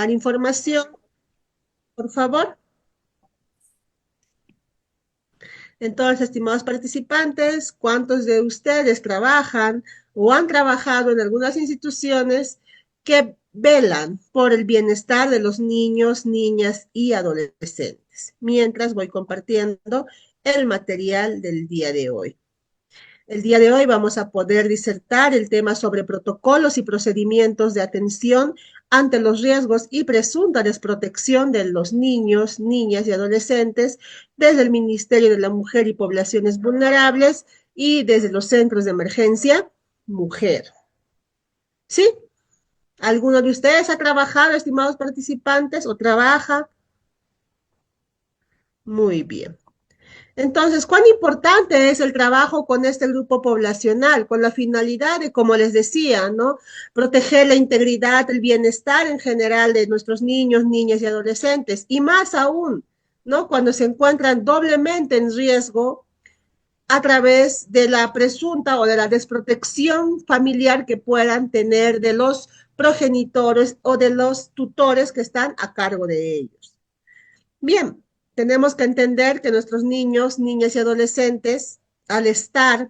información, por favor. Entonces, estimados participantes, ¿cuántos de ustedes trabajan o han trabajado en algunas instituciones que velan por el bienestar de los niños, niñas y adolescentes? Mientras voy compartiendo el material del día de hoy. El día de hoy vamos a poder disertar el tema sobre protocolos y procedimientos de atención ante los riesgos y presunta desprotección de los niños, niñas y adolescentes desde el Ministerio de la Mujer y Poblaciones Vulnerables y desde los centros de emergencia Mujer. ¿Sí? ¿Alguno de ustedes ha trabajado, estimados participantes, o trabaja? Muy bien. Entonces, ¿cuán importante es el trabajo con este grupo poblacional? Con la finalidad de, como les decía, ¿no? Proteger la integridad, el bienestar en general de nuestros niños, niñas y adolescentes. Y más aún, ¿no? Cuando se encuentran doblemente en riesgo a través de la presunta o de la desprotección familiar que puedan tener de los progenitores o de los tutores que están a cargo de ellos. Bien, tenemos que entender que nuestros niños, niñas y adolescentes, al estar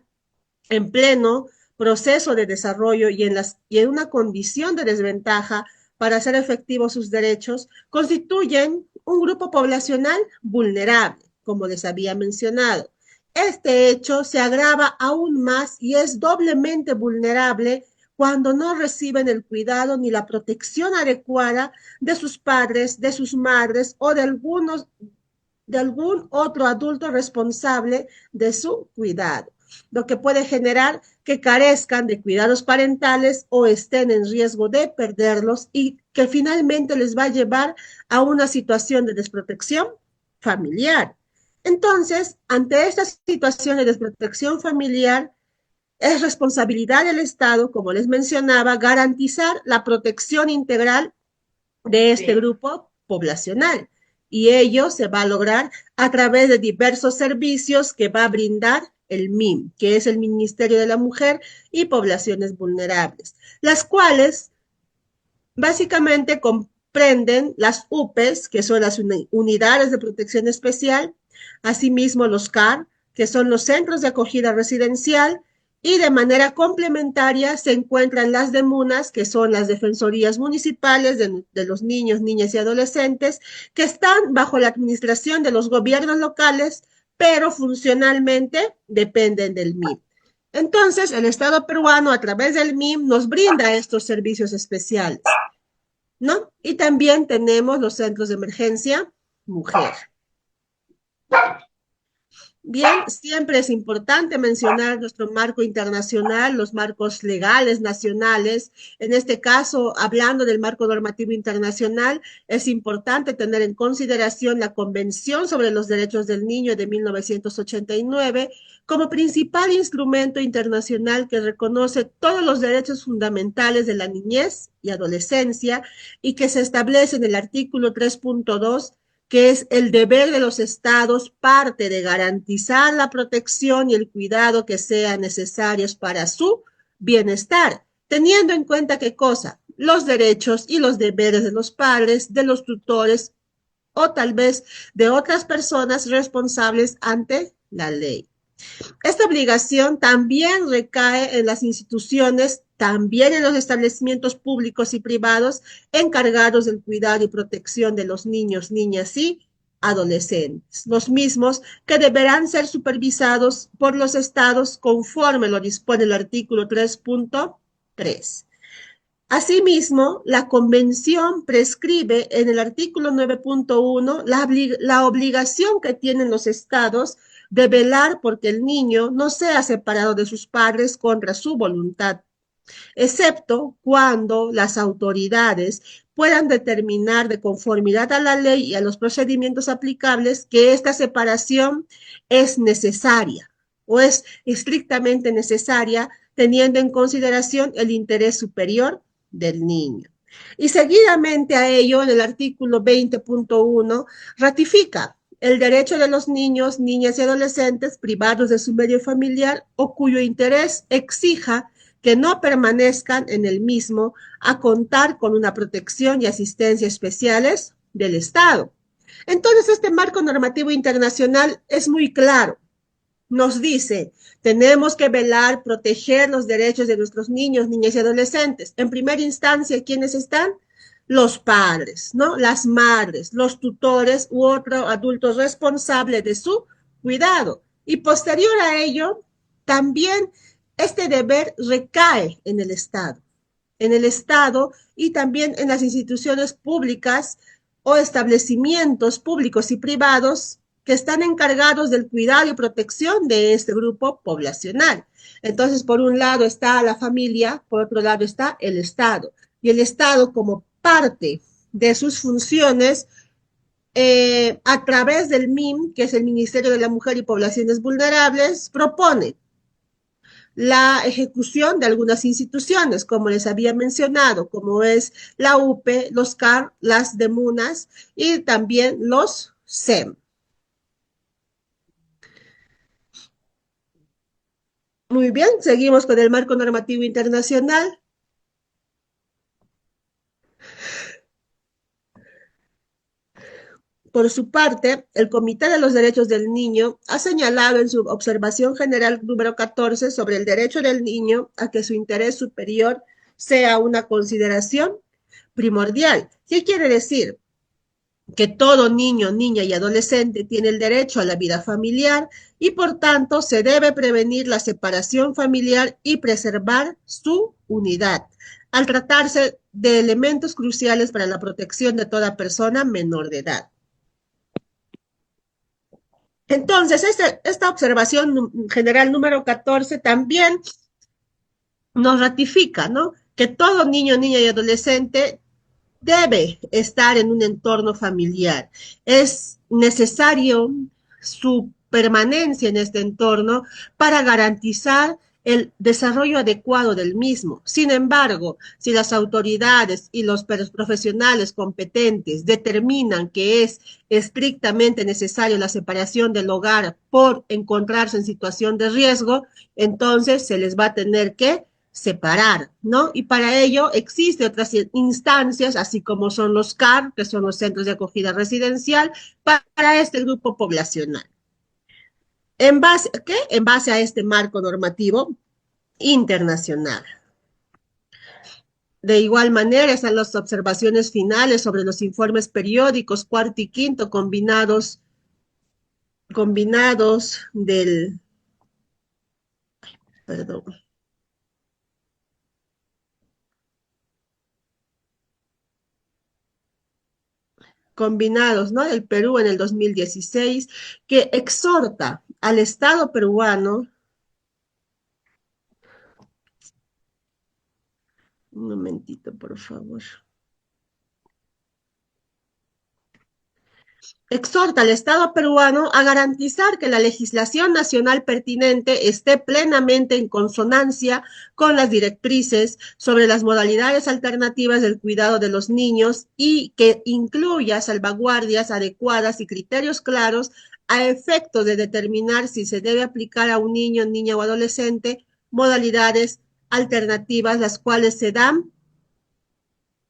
en pleno proceso de desarrollo y en una condición de desventaja para hacer efectivos sus derechos, constituyen un grupo poblacional vulnerable, como les había mencionado. Este hecho se agrava aún más y es doblemente vulnerable cuando no reciben el cuidado ni la protección adecuada de sus padres, de sus madres o de algún otro adulto responsable de su cuidado, lo que puede generar que carezcan de cuidados parentales o estén en riesgo de perderlos y que finalmente les va a llevar a una situación de desprotección familiar. Entonces, ante esta situación de desprotección familiar, es responsabilidad del Estado, como les mencionaba, garantizar la protección integral de este grupo poblacional. Y ello se va a lograr a través de diversos servicios que va a brindar el MIM, que es el Ministerio de la Mujer y Poblaciones Vulnerables, las cuales básicamente comprenden las UPEs, que son las unidades de protección especial, asimismo los CAR, que son los centros de acogida residencial, y de manera complementaria se encuentran las DEMUNAS, que son las defensorías municipales de los niños, niñas y adolescentes, que están bajo la administración de los gobiernos locales, pero funcionalmente dependen del MIM. Entonces, el Estado peruano, a través del MIM, nos brinda estos servicios especiales, ¿no? Y también tenemos los centros de emergencia mujer. Bien, siempre es importante mencionar nuestro marco internacional, los marcos legales nacionales. En este caso, hablando del marco normativo internacional, es importante tener en consideración la Convención sobre los Derechos del Niño de 1989 como principal instrumento internacional que reconoce todos los derechos fundamentales de la niñez y adolescencia y que se establece en el artículo 3.2, que es el deber de los estados, parte de garantizar la protección y el cuidado que sean necesarios para su bienestar, teniendo en cuenta qué cosa, los derechos y los deberes de los padres, de los tutores o tal vez de otras personas responsables ante la ley. Esta obligación también recae en las instituciones, también en los establecimientos públicos y privados encargados del cuidado y protección de los niños, niñas y adolescentes, los mismos que deberán ser supervisados por los estados conforme lo dispone el artículo 3.3. Asimismo, la Convención prescribe en el artículo 9.1 la obligación que tienen los estados de velar porque el niño no sea separado de sus padres contra su voluntad, excepto cuando las autoridades puedan determinar de conformidad a la ley y a los procedimientos aplicables que esta separación es necesaria o es estrictamente necesaria, teniendo en consideración el interés superior del niño. Y seguidamente a ello, en el artículo 20.1, ratifica el derecho de los niños, niñas y adolescentes privados de su medio familiar o cuyo interés exija que no permanezcan en el mismo a contar con una protección y asistencia especiales del Estado. Entonces, este marco normativo internacional es muy claro. Nos dice, tenemos que velar, proteger los derechos de nuestros niños, niñas y adolescentes. En primera instancia, ¿quiénes están? Los padres, ¿no? Las madres, los tutores u otro adulto responsable de su cuidado. Y posterior a ello, también este deber recae en el Estado y también en las instituciones públicas o establecimientos públicos y privados que están encargados del cuidado y protección de este grupo poblacional. Entonces, por un lado está la familia, por otro lado está el Estado. Y el Estado, como parte de sus funciones, a través del MIM, que es el Ministerio de la Mujer y Poblaciones Vulnerables, propone la ejecución de algunas instituciones, como les había mencionado, como es la UPE, los CAR, las DEMUNAS y también los SEM. Muy bien, seguimos con el marco normativo internacional. Por su parte, el Comité de los Derechos del Niño ha señalado en su observación general número 14 sobre el derecho del niño a que su interés superior sea una consideración primordial. ¿Qué quiere decir? Que todo niño, niña y adolescente tiene el derecho a la vida familiar y por tanto se debe prevenir la separación familiar y preservar su unidad, al tratarse de elementos cruciales para la protección de toda persona menor de edad. Entonces, esta observación general número 14 también nos ratifica, ¿no? Que todo niño, niña y adolescente debe estar en un entorno familiar. Es necesario su permanencia en este entorno para garantizar el desarrollo adecuado del mismo. Sin embargo, si las autoridades y los profesionales competentes determinan que es estrictamente necesario la separación del hogar por encontrarse en situación de riesgo, entonces se les va a tener que separar, ¿no? Y para ello existen otras instancias, así como son los CAR, que son los centros de acogida residencial, para este grupo poblacional. ¿En base a qué? En base a este marco normativo internacional. De igual manera están las observaciones finales sobre los informes periódicos cuarto y quinto combinados del, perdón, combinados, ¿no? Del Perú en el 2016, que exhorta al Estado peruano, un momentito, por favor. Exhorta al Estado peruano a garantizar que la legislación nacional pertinente esté plenamente en consonancia con las directrices sobre las modalidades alternativas del cuidado de los niños y que incluya salvaguardias adecuadas y criterios claros a efecto de determinar si se debe aplicar a un niño, niña o adolescente modalidades alternativas, las cuales se dan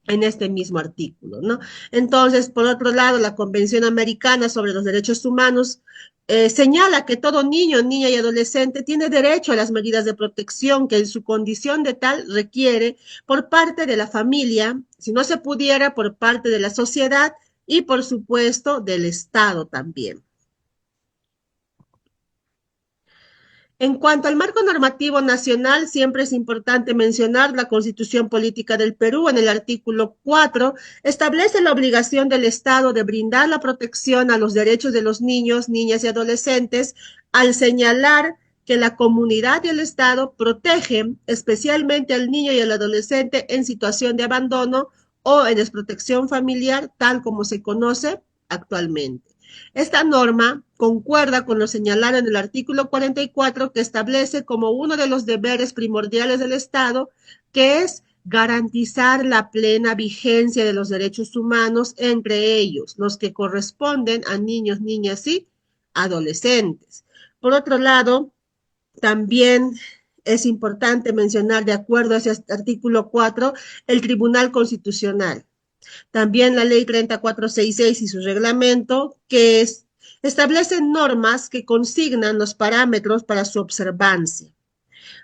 en este mismo artículo, ¿no? Entonces, por otro lado, la Convención Americana sobre los Derechos Humanos señala que todo niño, niña y adolescente tiene derecho a las medidas de protección que en su condición de tal requiere por parte de la familia, si no se pudiera, por parte de la sociedad y, por supuesto, del Estado también. En cuanto al marco normativo nacional, siempre es importante mencionar la Constitución Política del Perú. En el artículo 4 establece la obligación del Estado de brindar la protección a los derechos de los niños, niñas y adolescentes, al señalar que la comunidad y el Estado protegen especialmente al niño y al adolescente en situación de abandono o en desprotección familiar, tal como se conoce actualmente. Esta norma concuerda con lo señalado en el artículo 44, que establece como uno de los deberes primordiales del Estado, que es garantizar la plena vigencia de los derechos humanos, entre ellos los que corresponden a niños, niñas y adolescentes. Por otro lado, también es importante mencionar, de acuerdo a ese artículo 4, el Tribunal Constitucional. También la ley 3466 y su reglamento, establecen normas que consignan los parámetros para su observancia.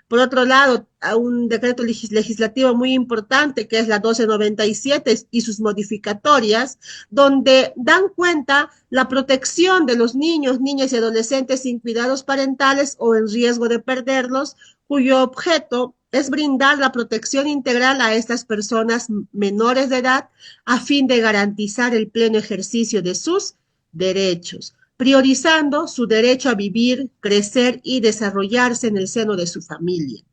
Por otro lado, a un decreto legislativo muy importante que es la 1297 y sus modificatorias, donde dan cuenta la protección de los niños, niñas y adolescentes sin cuidados parentales o en riesgo de perderlos, cuyo objeto es brindar la protección integral a estas personas menores de edad a fin de garantizar el pleno ejercicio de sus derechos, priorizando su derecho a vivir, crecer y desarrollarse en el seno de su familia.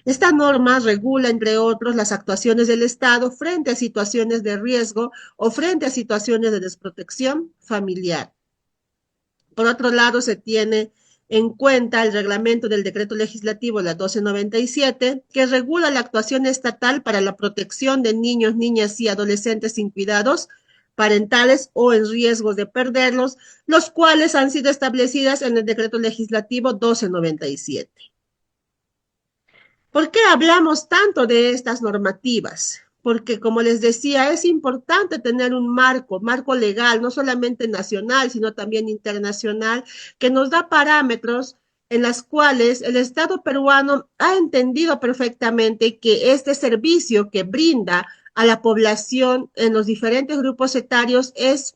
Esta norma regula, entre otros, las actuaciones del Estado frente a situaciones de riesgo o frente a situaciones de desprotección familiar. Por otro lado, se tiene en cuenta el reglamento del decreto legislativo, la 1297, que regula la actuación estatal para la protección de niños, niñas y adolescentes sin cuidados parentales o en riesgo de perderlos, los cuales han sido establecidas en el decreto legislativo 1297. ¿Por qué hablamos tanto de estas normativas? Porque, como les decía, es importante tener un marco legal, no solamente nacional, sino también internacional, que nos da parámetros en las cuales el Estado peruano ha entendido perfectamente que este servicio que brinda a la población en los diferentes grupos etarios es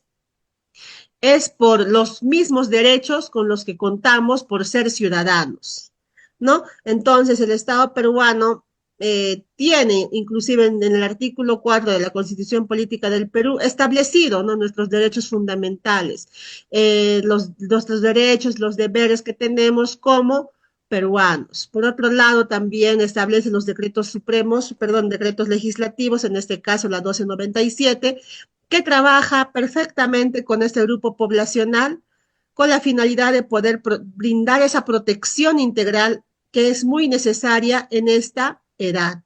por los mismos derechos con los que contamos por ser ciudadanos, ¿no? Entonces, el Estado peruano tiene, inclusive en el artículo 4 de la Constitución Política del Perú, establecido, ¿no?, nuestros derechos fundamentales, nuestros derechos, los deberes que tenemos como peruanos. Por otro lado, también establece los decretos supremos, perdón, decretos legislativos, en este caso la 1297, que trabaja perfectamente con este grupo poblacional con la finalidad de poder brindar esa protección integral que es muy necesaria en esta edad.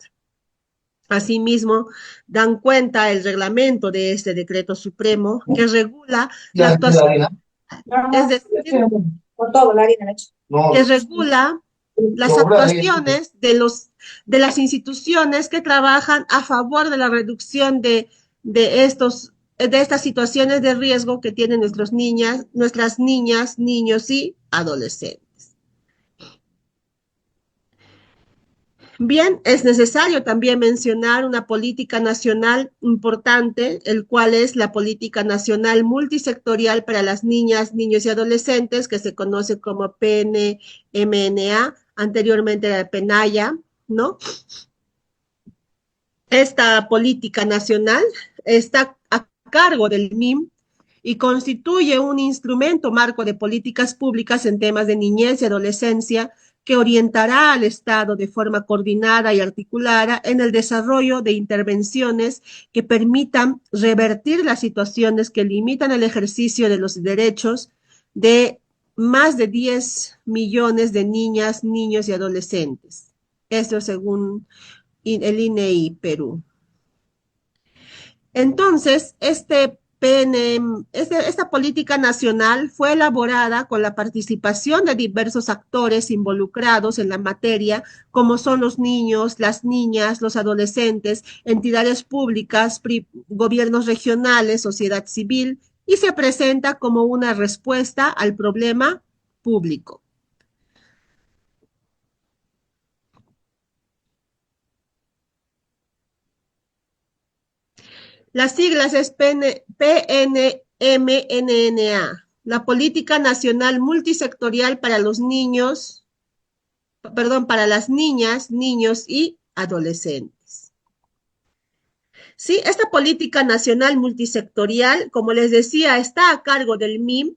Asimismo, dan cuenta el reglamento de este decreto supremo que regula la actuación, es decir, que regula las actuaciones de las instituciones que trabajan a favor de la reducción de estas situaciones de riesgo que tienen nuestras niñas, niños y adolescentes. Bien, es necesario también mencionar una política nacional importante, el cual es la política nacional multisectorial para las niñas, niños y adolescentes, que se conoce como PNMNA, anteriormente era PENAYA, ¿no? Esta política nacional está a cargo del MIM y constituye un instrumento marco de políticas públicas en temas de niñez y adolescencia que orientará al Estado de forma coordinada y articulada en el desarrollo de intervenciones que permitan revertir las situaciones que limitan el ejercicio de los derechos de más de 10 millones de niñas, niños y adolescentes. Esto según el INEI Perú. Entonces, esta política nacional fue elaborada con la participación de diversos actores involucrados en la materia, como son los niños, las niñas, los adolescentes, entidades públicas, gobiernos regionales, sociedad civil, y se presenta como una respuesta al problema público. Las siglas es PNMNA, la Política Nacional Multisectorial para los niños, perdón, para las niñas, niños y adolescentes. Sí, esta política nacional multisectorial, como les decía, está a cargo del MIM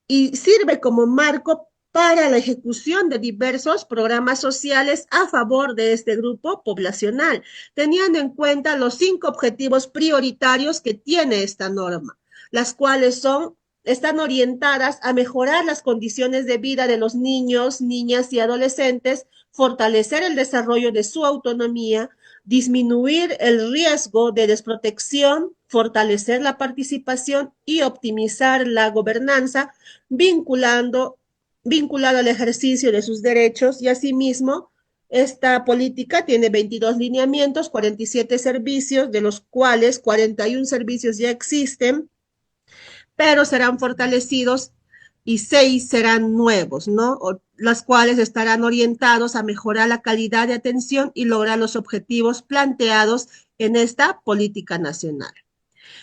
y sirve como marco para la ejecución de diversos programas sociales a favor de este grupo poblacional, teniendo en cuenta los 5 objetivos prioritarios que tiene esta norma, las cuales están orientadas a mejorar las condiciones de vida de los niños, niñas y adolescentes, fortalecer el desarrollo de su autonomía, disminuir el riesgo de desprotección, fortalecer la participación y optimizar la gobernanza, vinculando vinculado al ejercicio de sus derechos y asimismo esta política tiene 22 lineamientos, 47 servicios, de los cuales 41 servicios ya existen, pero serán fortalecidos y 6 serán nuevos, ¿no? Las cuales estarán orientados a mejorar la calidad de atención y lograr los objetivos planteados en esta política nacional.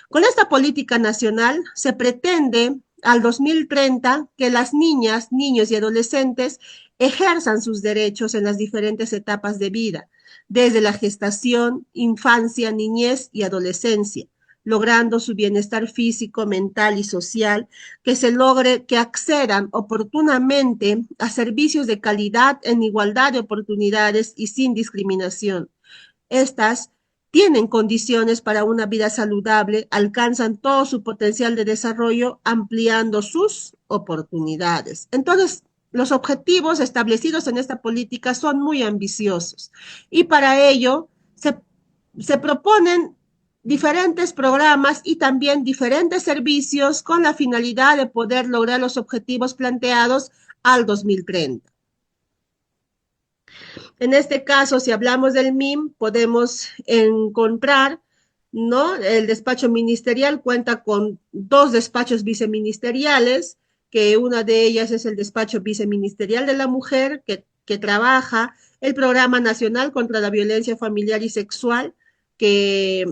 Con esta política nacional se pretende al 2030 que las niñas, niños y adolescentes ejerzan sus derechos en las diferentes etapas de vida, desde la gestación, infancia, niñez y adolescencia, logrando su bienestar físico, mental y social, que se logre que accedan oportunamente a servicios de calidad en igualdad de oportunidades y sin discriminación. Estas tienen condiciones para una vida saludable, alcanzan todo su potencial de desarrollo, ampliando sus oportunidades. Entonces, los objetivos establecidos en esta política son muy ambiciosos y para ello se proponen diferentes programas y también diferentes servicios con la finalidad de poder lograr los objetivos planteados al 2030. En este caso, si hablamos del MIM, podemos encontrar, ¿no? El despacho ministerial cuenta con 2 despachos viceministeriales, que una de ellas es el despacho viceministerial de la mujer, que trabaja el Programa Nacional contra la Violencia Familiar y Sexual, que,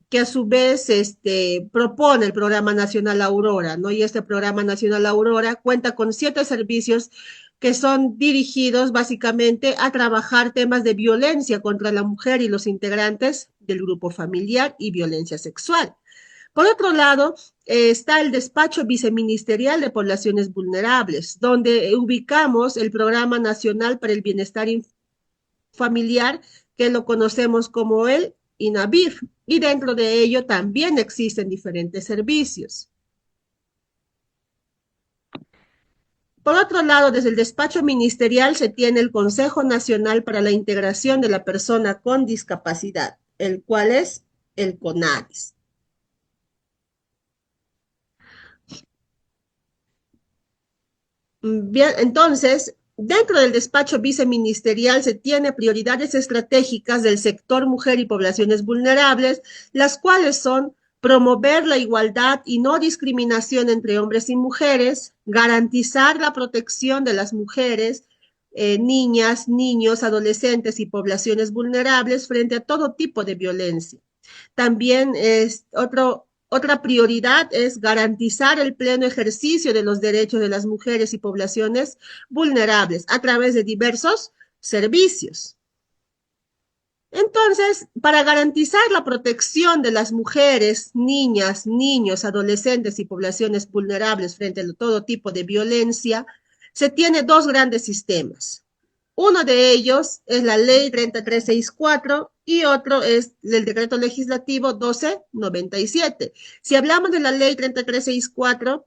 que a su vez propone el Programa Nacional Aurora, ¿no? Y este Programa Nacional Aurora cuenta con 7 servicios que son dirigidos básicamente a trabajar temas de violencia contra la mujer y los integrantes del grupo familiar y violencia sexual. Por otro lado, está el despacho viceministerial de poblaciones vulnerables, donde ubicamos el Programa Nacional para el Bienestar Familiar, que lo conocemos como el INAVIF, y dentro de ello también existen diferentes servicios. Por otro lado, desde el despacho ministerial se tiene el Consejo Nacional para la Integración de la Persona con Discapacidad, el cual es el CONADIS. Bien, entonces, dentro del despacho viceministerial se tiene prioridades estratégicas del sector mujer y poblaciones vulnerables, las cuales son promover la igualdad y no discriminación entre hombres y mujeres, garantizar la protección de las mujeres, niñas, niños, adolescentes y poblaciones vulnerables frente a todo tipo de violencia. También otra prioridad es garantizar el pleno ejercicio de los derechos de las mujeres y poblaciones vulnerables a través de diversos servicios. Entonces, para garantizar la protección de las mujeres, niñas, niños, adolescentes y poblaciones vulnerables frente a todo tipo de violencia, se tiene 2 grandes sistemas. Uno de ellos es la Ley 3364 y otro es el Decreto Legislativo 1297. Si hablamos de la Ley 3364,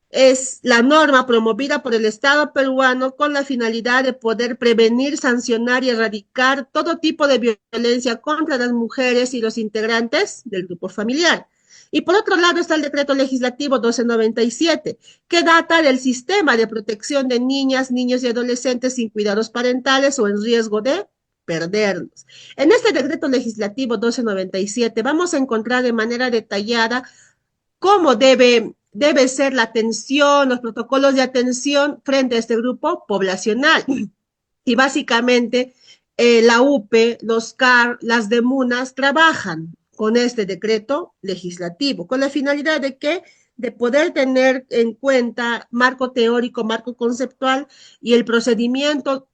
es la norma promovida por el Estado peruano con la finalidad de poder prevenir, sancionar y erradicar todo tipo de violencia contra las mujeres y los integrantes del grupo familiar. Y por otro lado está el decreto legislativo 1297, que data del sistema de protección de niñas, niños y adolescentes sin cuidados parentales o en riesgo de perderlos. En este decreto legislativo 1297 vamos a encontrar de manera detallada cómo debe ser la atención, los protocolos de atención frente a este grupo poblacional. Y básicamente la UPE, los CAR, las DEMUNAS trabajan con este decreto legislativo, con la finalidad de que de poder tener en cuenta marco teórico, marco conceptual y el procedimiento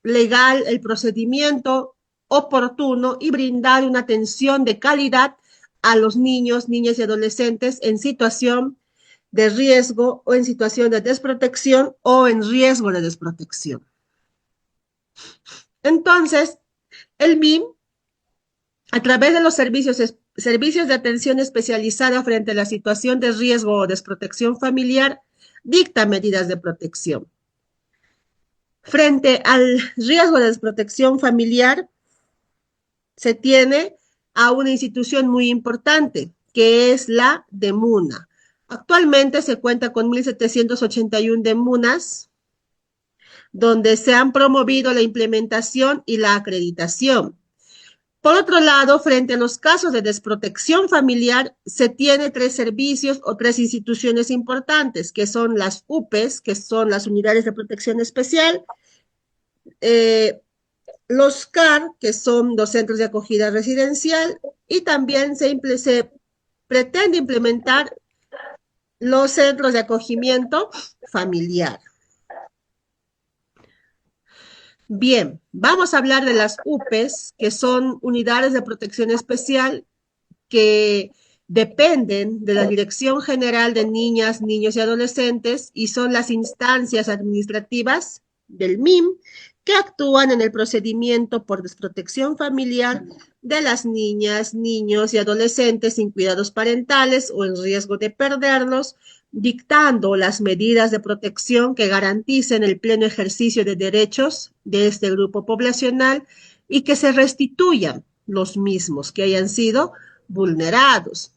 legal, el procedimiento oportuno y brindar una atención de calidad a los niños, niñas y adolescentes en situación de riesgo o en situación de desprotección o en riesgo de desprotección. Entonces, el MIM, a través de los servicios de atención especializada frente a la situación de riesgo o desprotección familiar, dicta medidas de protección. Frente al riesgo de desprotección familiar, se tiene a una institución muy importante, que es la DEMUNA. Actualmente se cuenta con 1.781 DEMUNAS donde se han promovido la implementación y la acreditación. Por otro lado, frente a los casos de desprotección familiar, se tiene tres servicios o tres instituciones importantes, que son las UPES, que son las unidades de protección especial, eh, los CAR, que son los centros de acogida residencial, y también se pretende implementar los centros de acogimiento familiar. Bien, vamos a hablar de las UPES, que son unidades de protección especial que dependen de la Dirección General de Niñas, Niños y Adolescentes y son las instancias administrativas del MIM que actúan en el procedimiento por desprotección familiar de las niñas, niños y adolescentes sin cuidados parentales o en riesgo de perderlos, dictando las medidas de protección que garanticen el pleno ejercicio de derechos de este grupo poblacional y que se restituyan los mismos que hayan sido vulnerados.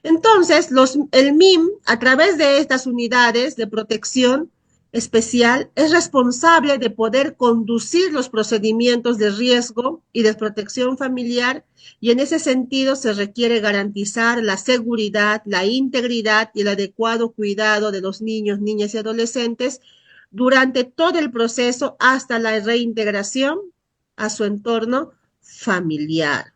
Entonces, el MIM, a través de estas unidades de protección especial, es responsable de poder conducir los procedimientos de riesgo y de protección familiar y en ese sentido se requiere garantizar la seguridad, la integridad y el adecuado cuidado de los niños, niñas y adolescentes durante todo el proceso hasta la reintegración a su entorno familiar.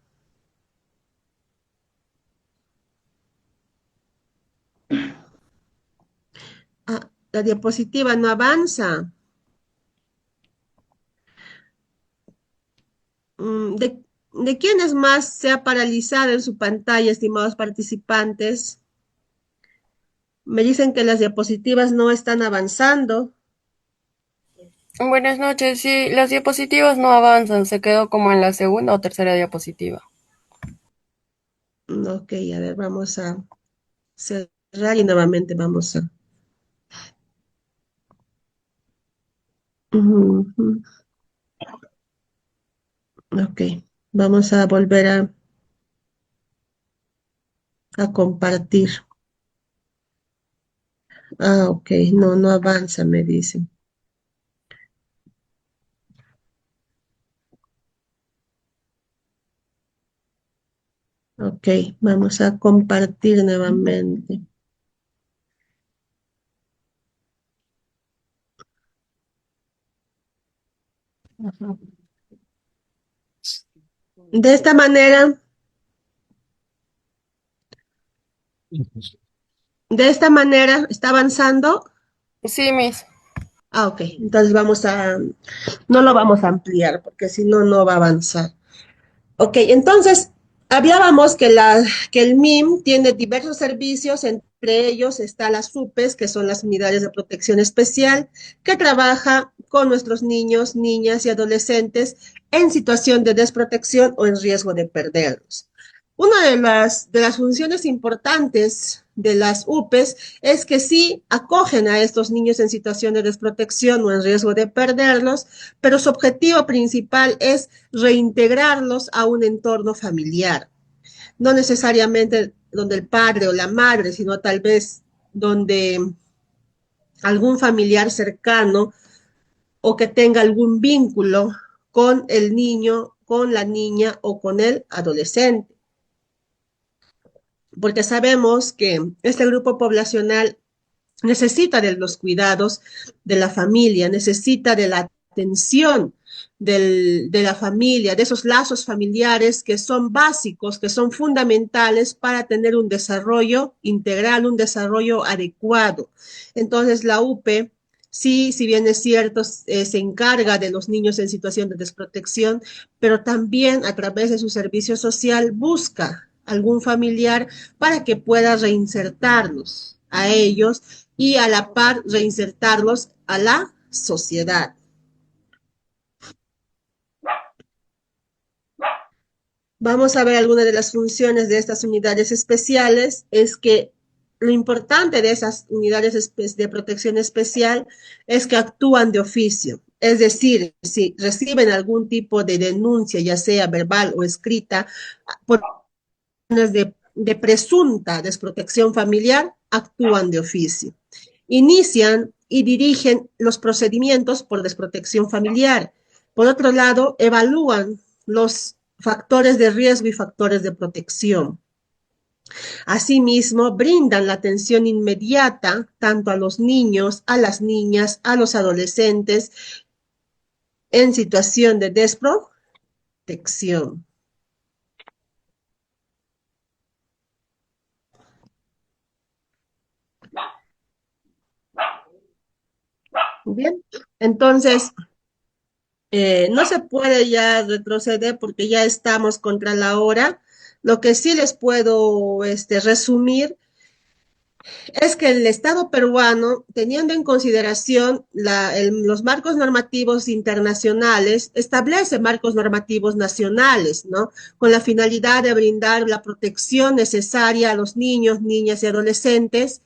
Ah, la diapositiva no avanza. ¿De quiénes más se ha paralizado en su pantalla, estimados participantes? Me dicen que las diapositivas no están avanzando. Buenas noches, sí, las diapositivas no avanzan, se quedó como en la segunda o tercera diapositiva. Ok, a ver, vamos a cerrar y nuevamente vamos a... Ujú. Ok, vamos a volver a compartir. Ah, ok, no, no avanza, me dicen. Ok, vamos a compartir nuevamente. De esta manera, ¿está avanzando? Sí, Miss. Ah, ok. Entonces no lo vamos a ampliar porque si no, no va a avanzar. Ok, entonces hablábamos que el MIM tiene diversos servicios, entre ellos está las UPES, que son las unidades de protección especial, que trabaja con nuestros niños, niñas y adolescentes en situación de desprotección o en riesgo de perderlos. Una de las funciones importantes de las UPES es que sí acogen a estos niños en situación de desprotección o en riesgo de perderlos, pero su objetivo principal es reintegrarlos a un entorno familiar, no necesariamente donde el padre o la madre, sino tal vez donde algún familiar cercano o que tenga algún vínculo con el niño, con la niña o con el adolescente. Porque sabemos que este grupo poblacional necesita de los cuidados de la familia, necesita de la atención de la familia, de esos lazos familiares que son básicos, que son fundamentales para tener un desarrollo integral, un desarrollo adecuado. Entonces, la UPE, sí, si bien es cierto, se encarga de los niños en situación de desprotección, pero también a través de su servicio social busca algún familiar para que pueda reinsertarlos a ellos y a la par reinsertarlos a la sociedad. Vamos a ver algunas de las funciones de estas unidades especiales. Es que lo importante de esas unidades de protección especial es que actúan de oficio. Es decir, si reciben algún tipo de denuncia, ya sea verbal o escrita, por de presunta desprotección familiar, actúan de oficio. Inician y dirigen los procedimientos por desprotección familiar. Por otro lado, evalúan los factores de riesgo y factores de protección. Asimismo, brindan la atención inmediata tanto a los niños, a las niñas, a los adolescentes en situación de desprotección. Bien, entonces no se puede ya retroceder porque ya estamos contra la hora. Lo que sí les puedo resumir es que el Estado peruano, teniendo en consideración los marcos normativos internacionales, establece marcos normativos nacionales, ¿no? Con la finalidad de brindar la protección necesaria a los niños, niñas y adolescentes,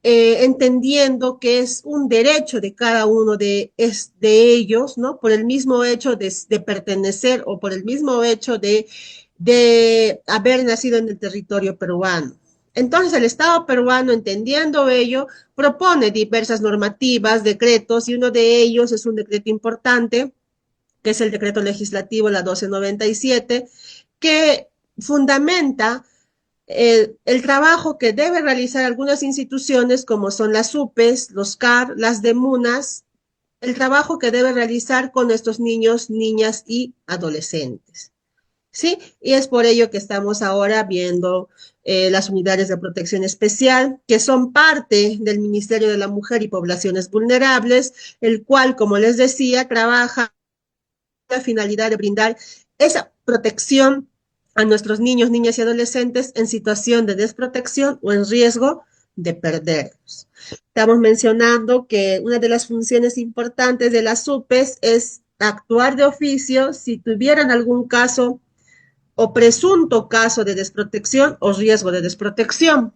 entendiendo que es un derecho de cada uno de ellos, ¿no? Por el mismo hecho de pertenecer o por el mismo hecho de haber nacido en el territorio peruano. Entonces, el Estado peruano, entendiendo ello, propone diversas normativas, decretos, y uno de ellos es un decreto importante, que es el decreto legislativo, la 1297, que fundamenta el trabajo que debe realizar algunas instituciones como son las UPES, los CAR, las DEMUNAS, el trabajo que debe realizar con estos niños, niñas y adolescentes. ¿Sí? Y es por ello que estamos ahora viendo las unidades de protección especial, que son parte del Ministerio de la Mujer y Poblaciones Vulnerables, el cual, como les decía, trabaja con la finalidad de brindar esa protección a nuestros niños, niñas y adolescentes en situación de desprotección o en riesgo de perderlos. Estamos mencionando que una de las funciones importantes de las UPES es actuar de oficio si tuvieran algún caso o presunto caso de desprotección o riesgo de desprotección.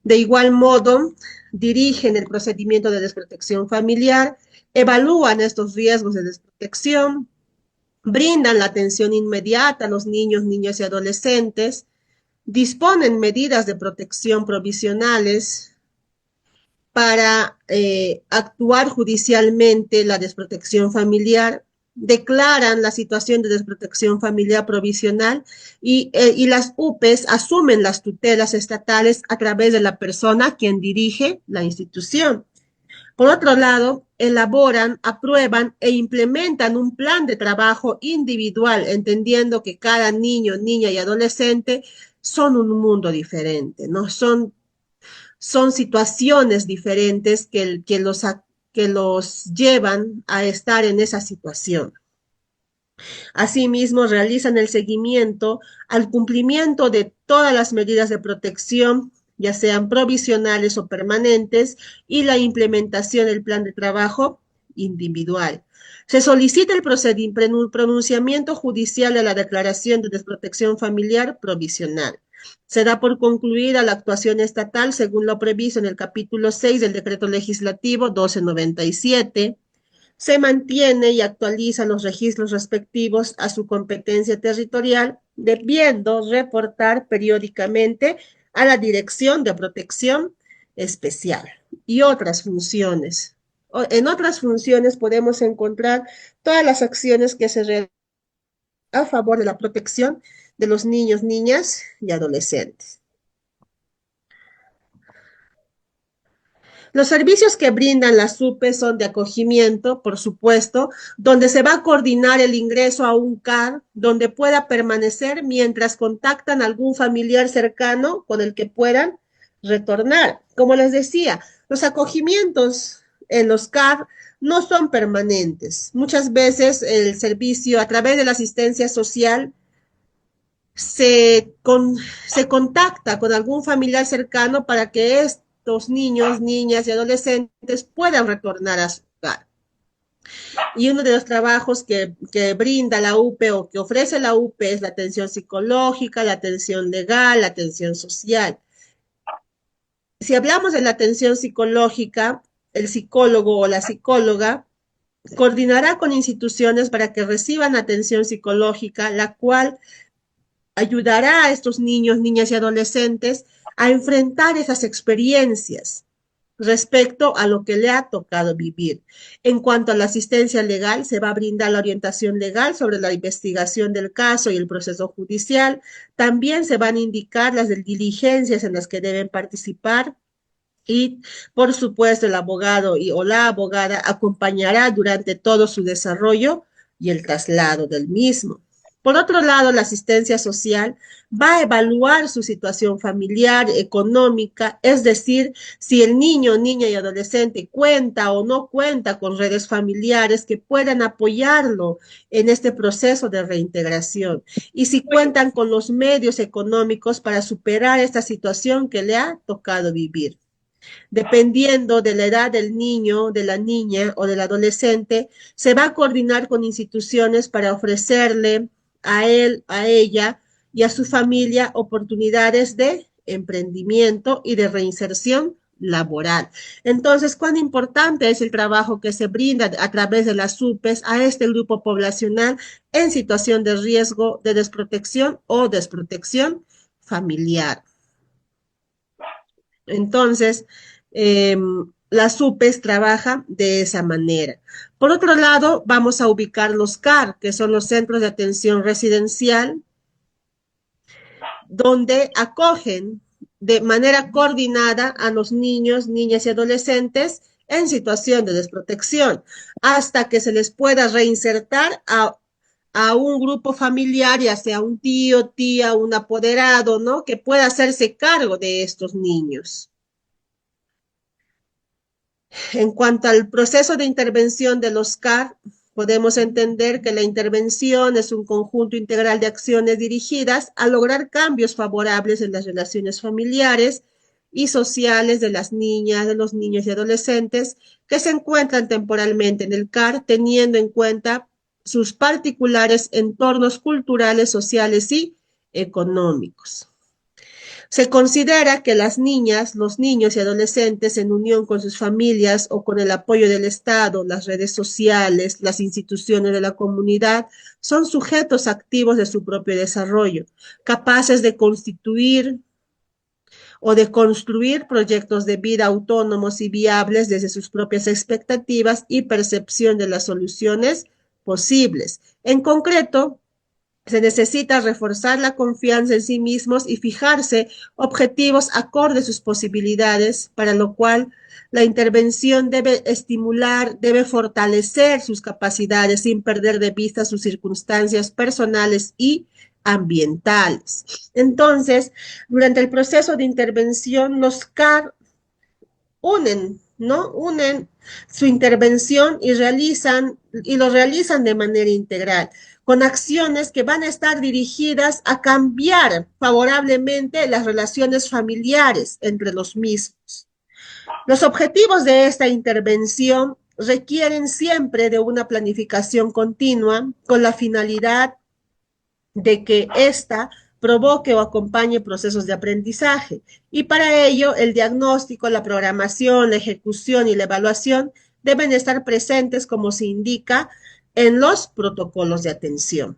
De igual modo, dirigen el procedimiento de desprotección familiar, evalúan estos riesgos de desprotección, brindan la atención inmediata a los niños, niñas y adolescentes, disponen medidas de protección provisionales para actuar judicialmente la desprotección familiar, declaran la situación de desprotección familiar provisional y las UPEs asumen las tutelas estatales a través de la persona quien dirige la institución. Por otro lado, elaboran, aprueban e implementan un plan de trabajo individual, entendiendo que cada niño, niña y adolescente son un mundo diferente, ¿no? Son situaciones diferentes que los llevan a estar en esa situación. Asimismo, realizan el seguimiento al cumplimiento de todas las medidas de protección, ya sean provisionales o permanentes, y la implementación del plan de trabajo individual. Se solicita el pronunciamiento judicial de la declaración de desprotección familiar provisional. Se da por concluida la actuación estatal según lo previsto en el capítulo 6 del decreto legislativo 1297. Se mantiene y actualiza los registros respectivos a su competencia territorial, debiendo reportar periódicamente a la Dirección de Protección Especial y otras funciones. En otras funciones podemos encontrar todas las acciones que se realizan a favor de la protección de los niños, niñas y adolescentes. Los servicios que brindan las UPE son de acogimiento, por supuesto, donde se va a coordinar el ingreso a un CAR, donde pueda permanecer mientras contactan a algún familiar cercano con el que puedan retornar. Como les decía, los acogimientos en los CAR no son permanentes. Muchas veces el servicio a través de la asistencia social se contacta con algún familiar cercano para que estos niños, niñas y adolescentes puedan retornar a su hogar. Y uno de los trabajos que brinda la UPE o que ofrece la UPE es la atención psicológica, la atención legal, la atención social. Si hablamos de la atención psicológica, el psicólogo o la psicóloga coordinará con instituciones para que reciban atención psicológica, la cual ayudará a estos niños, niñas y adolescentes a enfrentar esas experiencias, respecto a lo que le ha tocado vivir. En cuanto a la asistencia legal, se va a brindar la orientación legal sobre la investigación del caso y el proceso judicial. También se van a indicar las diligencias en las que deben participar y, por supuesto, el abogado o la abogada acompañará durante todo su desarrollo y el traslado del mismo. Por otro lado, la asistencia social va a evaluar su situación familiar, económica, es decir, si el niño, niña y adolescente cuenta o no cuenta con redes familiares que puedan apoyarlo en este proceso de reintegración y si cuentan con los medios económicos para superar esta situación que le ha tocado vivir. Dependiendo de la edad del niño, de la niña o del adolescente, se va a coordinar con instituciones para ofrecerle a él, a ella y a su familia oportunidades de emprendimiento y de reinserción laboral. Entonces, cuán importante es el trabajo que se brinda a través de las SUPES a este grupo poblacional en situación de riesgo de desprotección o desprotección familiar. Entonces, eh, las UPES trabajan de esa manera. Por otro lado, vamos a ubicar los CAR, que son los centros de atención residencial, donde acogen de manera coordinada a los niños, niñas y adolescentes en situación de desprotección, hasta que se les pueda reinsertar a un grupo familiar, ya sea un tío, tía, un apoderado, ¿no? Que pueda hacerse cargo de estos niños. En cuanto al proceso de intervención de los CAR, podemos entender que la intervención es un conjunto integral de acciones dirigidas a lograr cambios favorables en las relaciones familiares y sociales de las niñas, de los niños y adolescentes que se encuentran temporalmente en el CAR, teniendo en cuenta sus particulares entornos culturales, sociales y económicos. Se considera que las niñas, los niños y adolescentes en unión con sus familias o con el apoyo del Estado, las redes sociales, las instituciones de la comunidad, son sujetos activos de su propio desarrollo, capaces de constituir o de construir proyectos de vida autónomos y viables desde sus propias expectativas y percepción de las soluciones posibles. En concreto, se necesita reforzar la confianza en sí mismos y fijarse objetivos acorde a sus posibilidades, para lo cual la intervención debe estimular, debe fortalecer sus capacidades sin perder de vista sus circunstancias personales y ambientales. Entonces, durante el proceso de intervención, los CAR unen, ¿no? Unen su intervención y lo realizan de manera integral, con acciones que van a estar dirigidas a cambiar favorablemente las relaciones familiares entre los mismos. Los objetivos de esta intervención requieren siempre de una planificación continua con la finalidad de que ésta provoque o acompañe procesos de aprendizaje. Y para ello, el diagnóstico, la programación, la ejecución y la evaluación deben estar presentes como se indica en los protocolos de atención.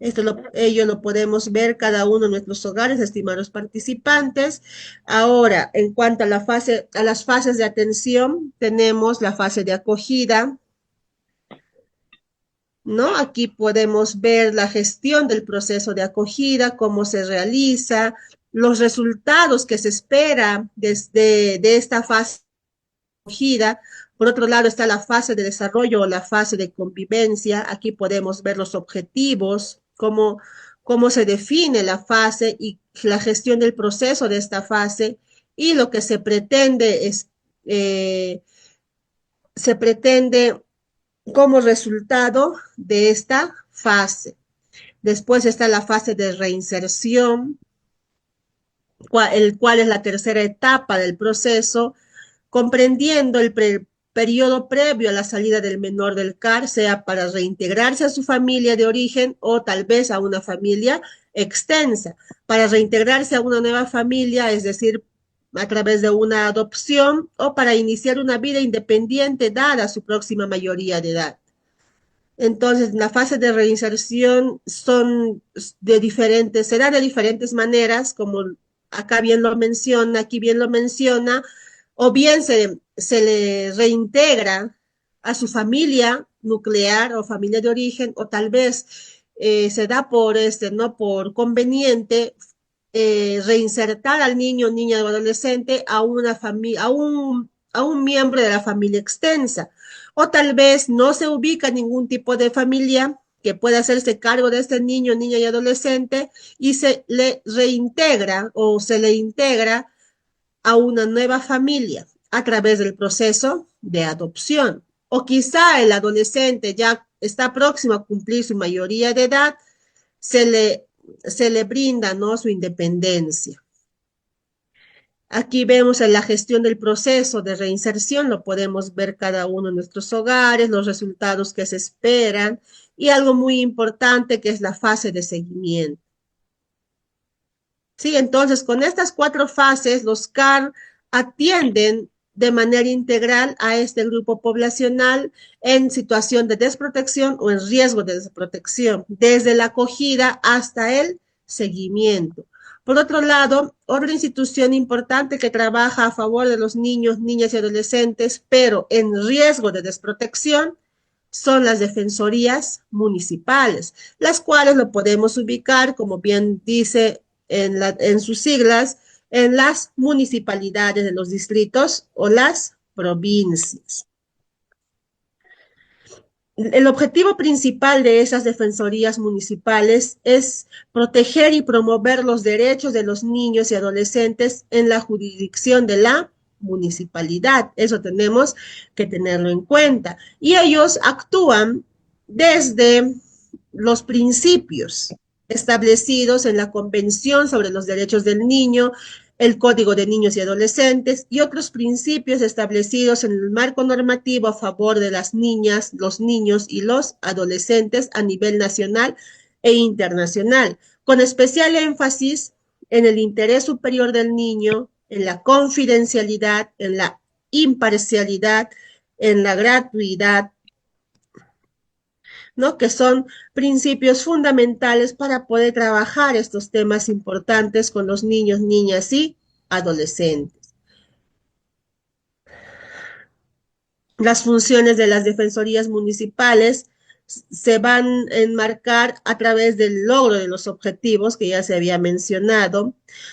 Ello lo podemos ver cada uno en nuestros hogares, estimados participantes. Ahora, en cuanto a las fases de atención, tenemos la fase de acogida, ¿no? Aquí podemos ver la gestión del proceso de acogida, cómo se realiza, los resultados que se espera desde de esta fase de acogida. Por otro lado está la fase de desarrollo o la fase de convivencia. Aquí podemos ver los objetivos, cómo se define la fase y la gestión del proceso de esta fase y lo que se pretende como resultado de esta fase. Después está la fase de reinserción, el cual es la tercera etapa del proceso, comprendiendo el periodo previo a la salida del menor del CAR, sea para reintegrarse a su familia de origen o tal vez a una familia extensa, para reintegrarse a una nueva familia, es decir, a través de una adopción o para iniciar una vida independiente dada su próxima mayoría de edad. Entonces, la fase de reinserción será de diferentes maneras, como acá bien lo menciona, aquí bien lo menciona, o bien se le reintegra a su familia nuclear o familia de origen, o tal vez se da por ¿no? Por conveniente reinsertar al niño, niña o adolescente a una familia, a un miembro de la familia extensa. O tal vez no se ubica ningún tipo de familia que pueda hacerse cargo de este niño, niña y adolescente y se le reintegra o se le integra a una nueva familia a través del proceso de adopción. O quizá el adolescente ya está próximo a cumplir su mayoría de edad, se le, se le brinda, ¿no? Su independencia. Aquí vemos en la gestión del proceso de reinserción, lo podemos ver cada uno en nuestros hogares, los resultados que se esperan y algo muy importante que es la fase de seguimiento. Sí, entonces con estas cuatro fases, los CAR atienden de manera integral a este grupo poblacional en situación de desprotección o en riesgo de desprotección, desde la acogida hasta el seguimiento. Por otro lado, otra institución importante que trabaja a favor de los niños, niñas y adolescentes, pero en riesgo de desprotección, son las defensorías municipales, las cuales lo podemos ubicar, como bien dice en sus siglas, en las municipalidades de los distritos o las provincias. El objetivo principal de esas defensorías municipales es proteger y promover los derechos de los niños y adolescentes en la jurisdicción de la municipalidad. Eso tenemos que tenerlo en cuenta. Y ellos actúan desde los principios establecidos en la Convención sobre los Derechos del Niño, el Código de Niños y Adolescentes y otros principios establecidos en el marco normativo a favor de las niñas, los niños y los adolescentes a nivel nacional e internacional, con especial énfasis en el interés superior del niño, en la confidencialidad, en la imparcialidad, en la gratuidad, ¿no? Que son principios fundamentales para poder trabajar estos temas importantes con los niños, niñas y adolescentes. Las funciones de las defensorías municipales se van a enmarcar a través del logro de los objetivos que ya se había mencionado.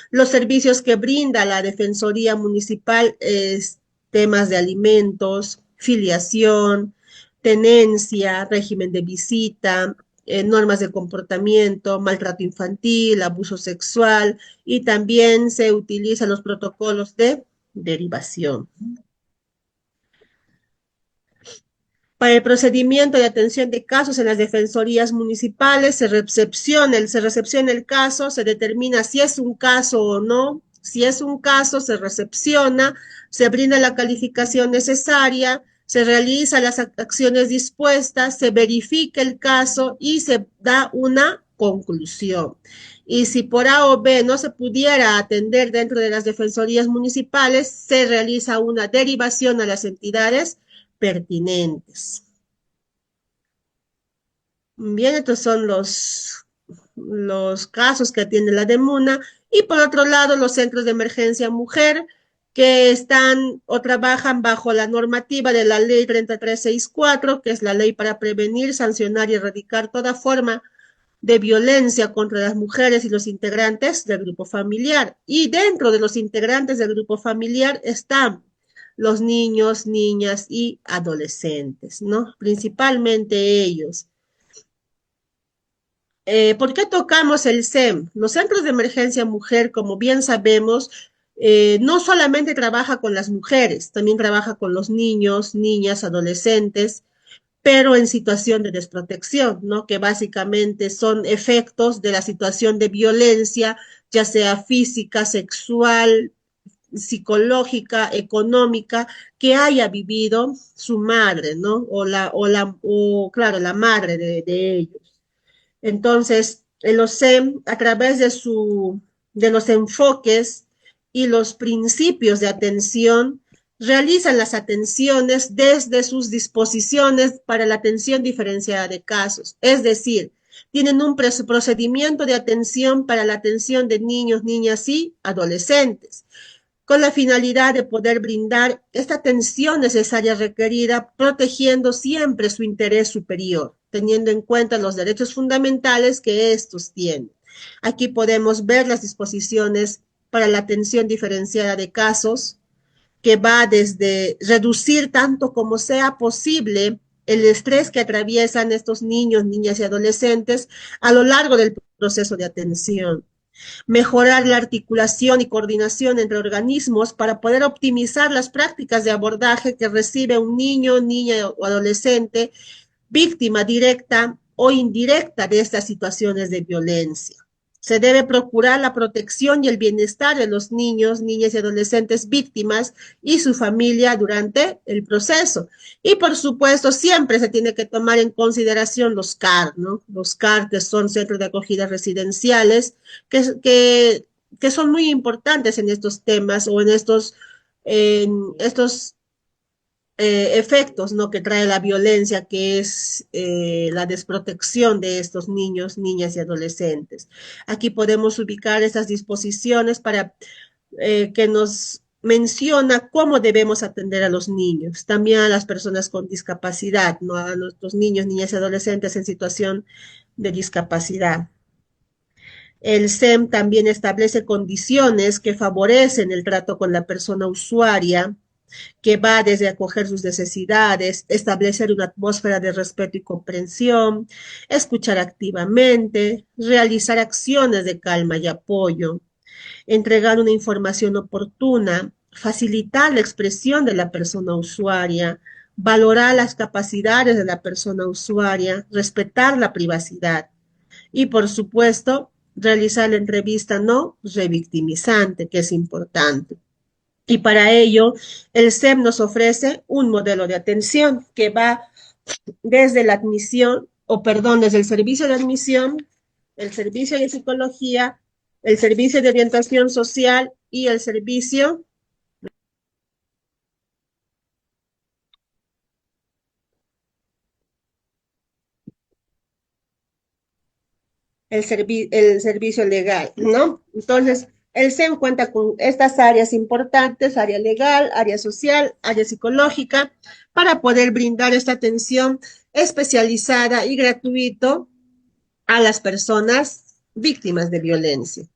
Los servicios que brinda la Defensoría Municipal es temas de alimentos, filiación, tenencia, régimen de visita, normas de comportamiento, maltrato infantil, abuso sexual y también se utilizan los protocolos de derivación. Para el procedimiento de atención de casos en las defensorías municipales se recepciona el caso, se determina si es un caso o no. Si es un caso, se recepciona, se brinda la calificación necesaria, se realizan las acciones dispuestas, se verifica el caso y se da una conclusión. Y si por A o B no se pudiera atender dentro de las defensorías municipales, se realiza una derivación a las entidades pertinentes. Bien, estos son los casos que atiende la DEMUNA. Y por otro lado, los centros de emergencia mujer que están o trabajan bajo la normativa de la ley 3364, que es la ley para prevenir, sancionar y erradicar toda forma de violencia contra las mujeres y los integrantes del grupo familiar. Y dentro de los integrantes del grupo familiar están los niños, niñas y adolescentes, ¿no? Principalmente ellos. ¿Por qué tocamos el SEM? Los centros de emergencia mujer, como bien sabemos, no solamente trabaja con las mujeres, también trabaja con los niños, niñas, adolescentes, pero en situación de desprotección, ¿no? Que básicamente son efectos de la situación de violencia, ya sea física, sexual, psicológica, económica, que haya vivido su madre, ¿no? Claro, la madre de ellos. Entonces, el OSEM, a través de los enfoques y los principios de atención, realizan las atenciones desde sus disposiciones para la atención diferenciada de casos. Es decir, tienen un procedimiento de atención para la atención de niños, niñas y adolescentes, con la finalidad de poder brindar esta atención necesaria requerida, protegiendo siempre su interés superior, teniendo en cuenta los derechos fundamentales que estos tienen. Aquí podemos ver las disposiciones para la atención diferenciada de casos, que va desde reducir tanto como sea posible el estrés que atraviesan estos niños, niñas y adolescentes a lo largo del proceso de atención, mejorar la articulación y coordinación entre organismos para poder optimizar las prácticas de abordaje que recibe un niño, niña o adolescente víctima directa o indirecta de estas situaciones de violencia. Se debe procurar la protección y el bienestar de los niños, niñas y adolescentes víctimas y su familia durante el proceso. Y por supuesto, siempre se tiene que tomar en consideración los CAR, ¿no? Los CAR, que son centros de acogida residenciales, que son muy importantes en estos temas o en estos efectos, ¿no? Que trae la violencia, que es la desprotección de estos niños, niñas y adolescentes. Aquí podemos ubicar esas disposiciones para que nos menciona cómo debemos atender a los niños, también a las personas con discapacidad, ¿no? A nuestros niños, niñas y adolescentes en situación de discapacidad. El SEM también establece condiciones que favorecen el trato con la persona usuaria, que va desde acoger sus necesidades, establecer una atmósfera de respeto y comprensión, escuchar activamente, realizar acciones de calma y apoyo, entregar una información oportuna, facilitar la expresión de la persona usuaria, valorar las capacidades de la persona usuaria, respetar la privacidad y, por supuesto, realizar la entrevista no revictimizante, que es importante. Y para ello, el SEM nos ofrece un modelo de atención que va desde la admisión, o perdón, desde el servicio de admisión, el servicio de psicología, el servicio de orientación social y el servicio legal, ¿no? Entonces, el SEM cuenta con estas áreas importantes, área legal, área social, área psicológica, para poder brindar esta atención especializada y gratuito a las personas víctimas de violencia.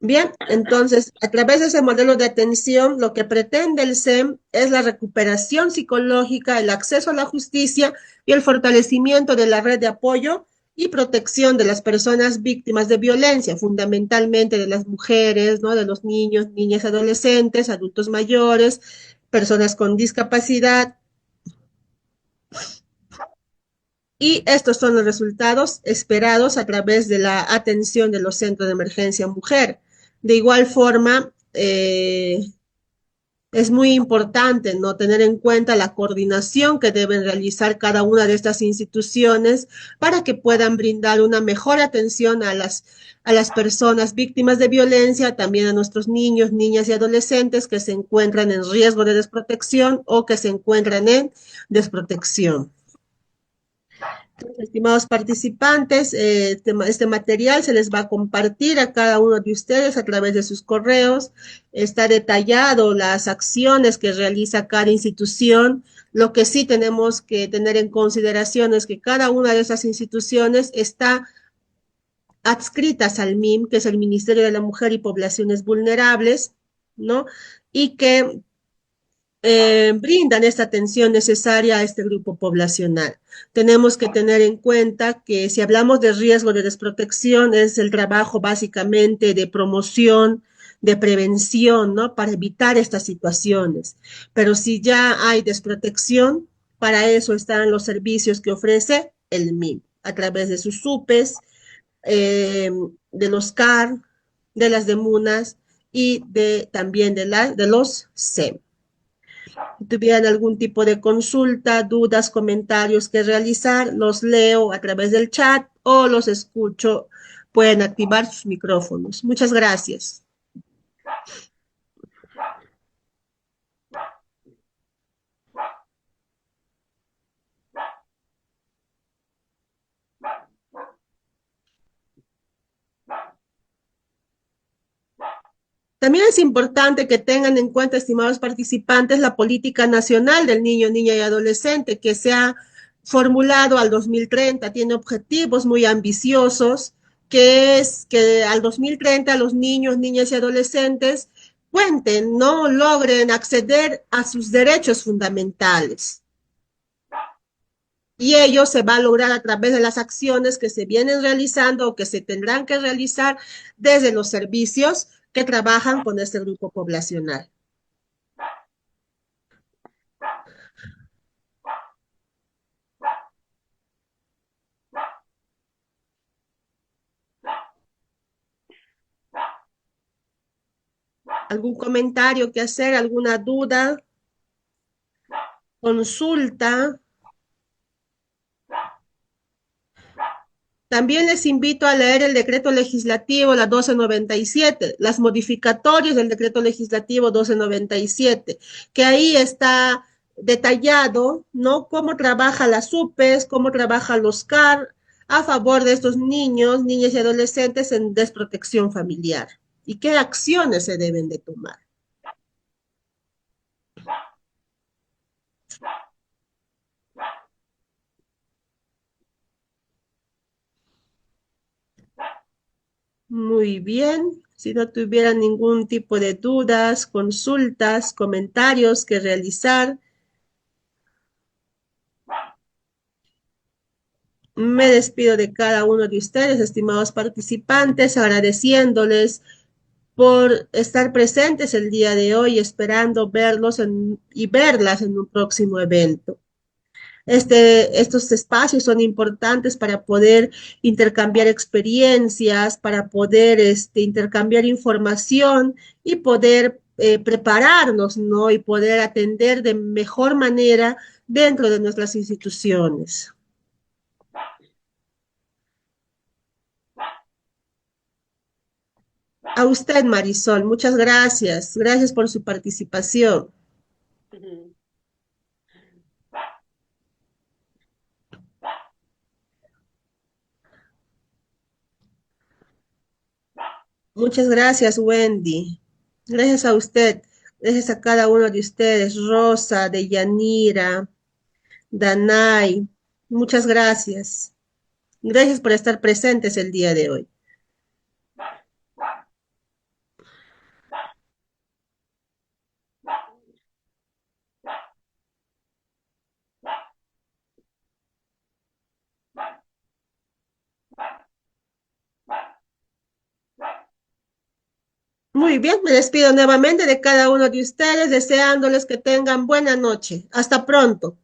Bien, entonces, a través de ese modelo de atención, lo que pretende el SEM es la recuperación psicológica, el acceso a la justicia y el fortalecimiento de la red de apoyo y protección de las personas víctimas de violencia, fundamentalmente de las mujeres, ¿no? De los niños, niñas, adolescentes, adultos mayores, personas con discapacidad. Y estos son los resultados esperados a través de la atención de los centros de emergencia mujer. De igual forma, es muy importante, ¿no? Tener en cuenta la coordinación que deben realizar cada una de estas instituciones para que puedan brindar una mejor atención a las personas víctimas de violencia, también a nuestros niños, niñas y adolescentes que se encuentran en riesgo de desprotección o que se encuentran en desprotección. Estimados participantes, este material se les va a compartir a cada uno de ustedes a través de sus correos. Está detallado las acciones que realiza cada institución. Lo que sí tenemos que tener en consideración es que cada una de esas instituciones está adscritas al MIM, que es el Ministerio de la Mujer y Poblaciones Vulnerables, ¿no? Y que brindan esta atención necesaria a este grupo poblacional. Tenemos que tener en cuenta que si hablamos de riesgo de desprotección, es el trabajo básicamente de promoción, de prevención, ¿no? Para evitar estas situaciones. Pero si ya hay desprotección, para eso están los servicios que ofrece el MIM, a través de sus SUPES, de los CAR, de las DEMUNAS y también de los SEM. Si tuvieran algún tipo de consulta, dudas, comentarios que realizar, los leo a través del chat o los escucho, pueden activar sus micrófonos. Muchas gracias. También es importante que tengan en cuenta, estimados participantes, la política nacional del niño, niña y adolescente que se ha formulado al 2030. Tiene objetivos muy ambiciosos, que es que al 2030 los niños, niñas y adolescentes cuenten, no logren acceder a sus derechos fundamentales. Y ello se va a lograr a través de las acciones que se vienen realizando o que se tendrán que realizar desde los servicios que trabajan con este grupo poblacional. ¿Algún comentario que hacer? ¿Alguna duda? ¿Consulta? También les invito a leer el decreto legislativo, la 1297, las modificatorias del decreto legislativo 1297, que ahí está detallado, ¿no? Cómo trabaja las UPES, cómo trabaja los CAR a favor de estos niños, niñas y adolescentes en desprotección familiar y qué acciones se deben de tomar. Muy bien. Si no tuvieran ningún tipo de dudas, consultas, comentarios que realizar, me despido de cada uno de ustedes, estimados participantes, agradeciéndoles por estar presentes el día de hoy, esperando y verlas en un próximo evento. Estos espacios son importantes para poder intercambiar experiencias, para poder intercambiar información y poder prepararnos, ¿no? Y poder atender de mejor manera dentro de nuestras instituciones. A usted, Marisol, muchas gracias. Gracias por su participación. Muchas gracias, Wendy. Gracias a usted. Gracias a cada uno de ustedes, Rosa, Deyanira, Danay. Muchas gracias. Gracias por estar presentes el día de hoy. Muy bien, me despido nuevamente de cada uno de ustedes, deseándoles que tengan buena noche. Hasta pronto.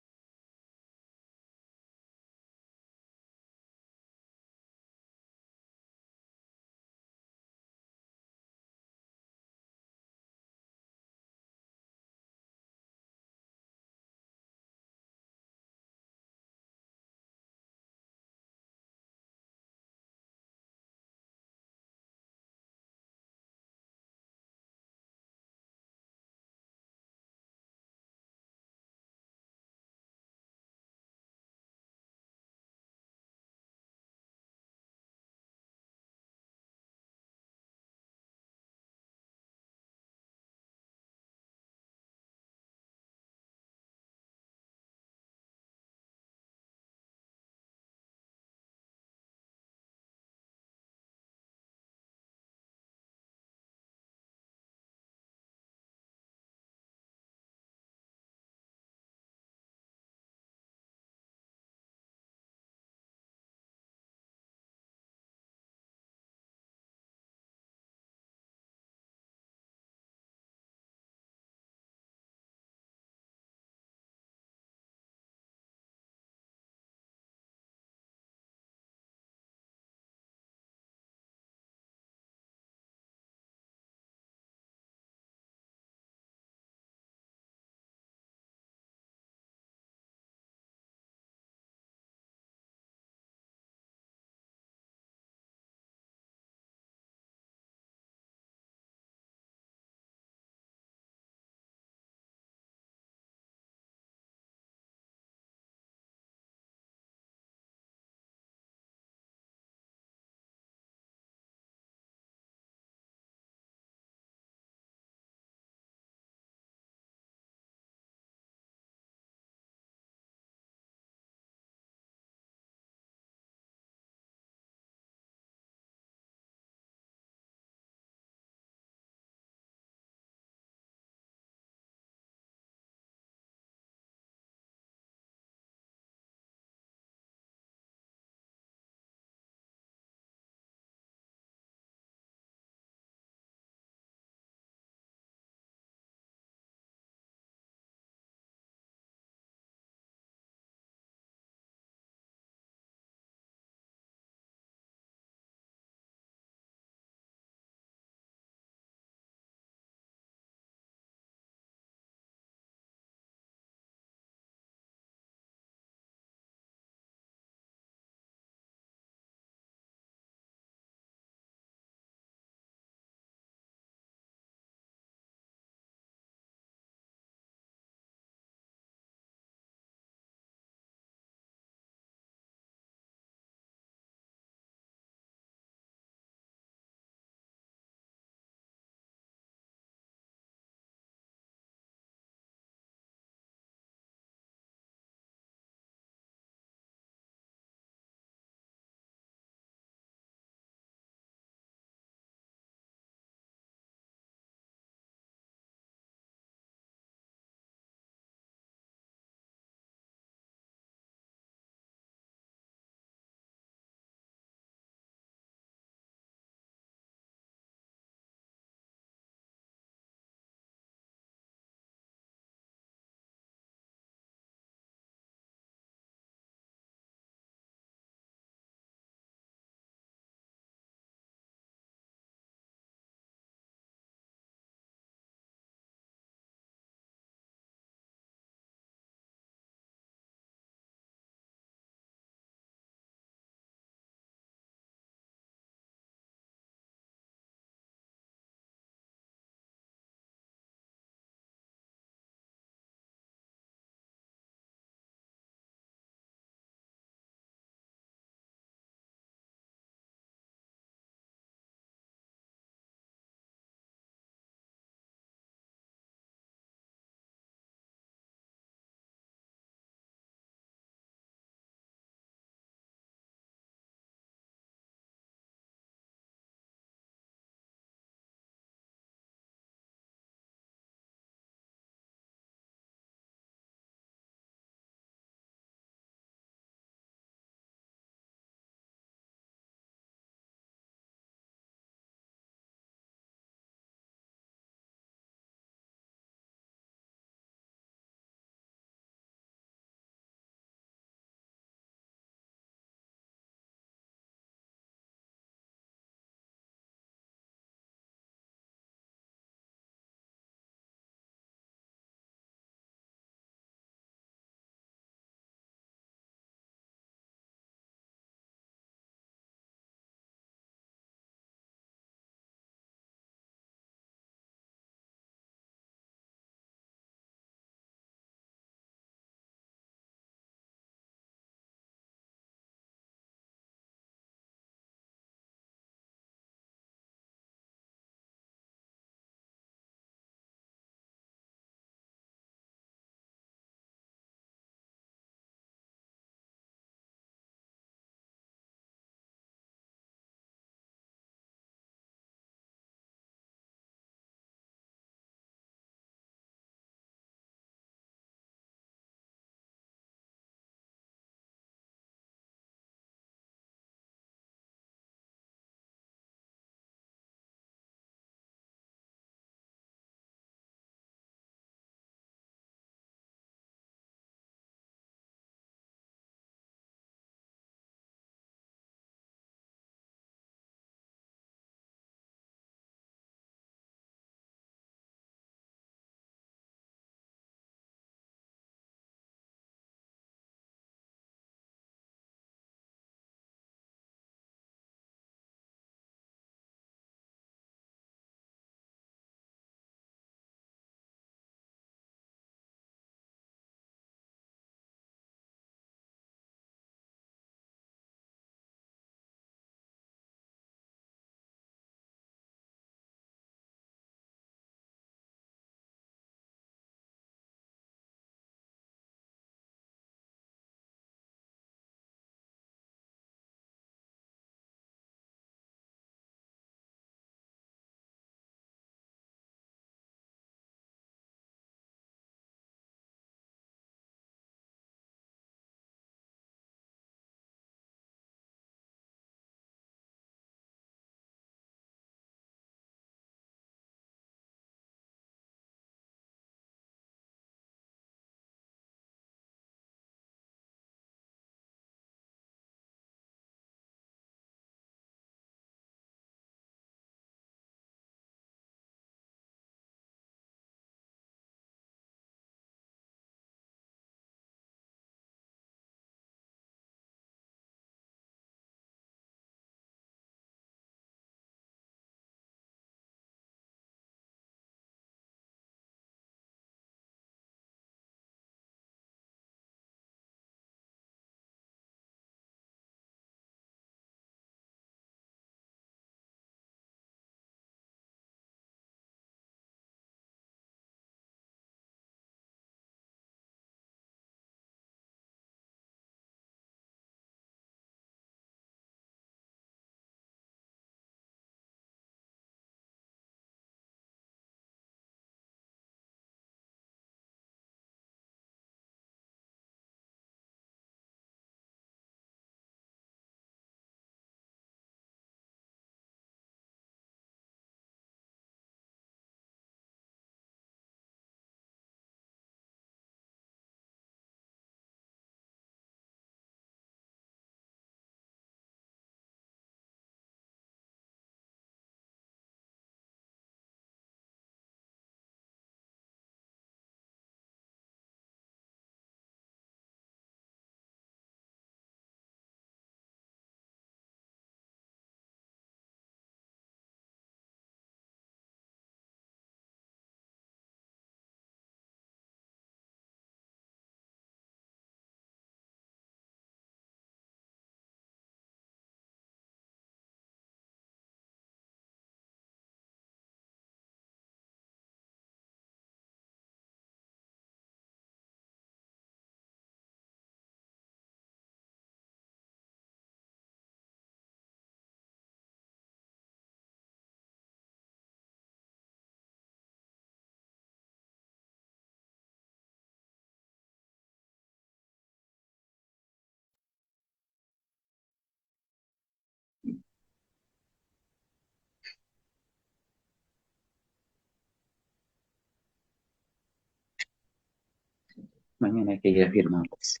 Mañana hay que ir a firmar, pues.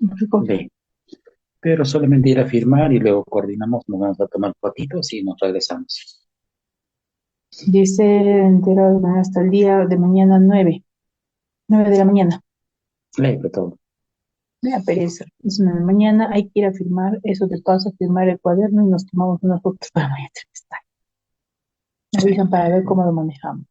Recoge. Ve, pero solamente ir a firmar y luego coordinamos, nos vamos a tomar fotitos y nos regresamos. Dice enterado hasta el día de mañana 9 de la mañana. Lee todo. Me da pereza. Es 9 de la mañana, hay que ir a firmar, eso de paso, firmar el cuaderno y nos tomamos unas fotos para mañana entrevistar. Me avisan para ver cómo lo manejamos.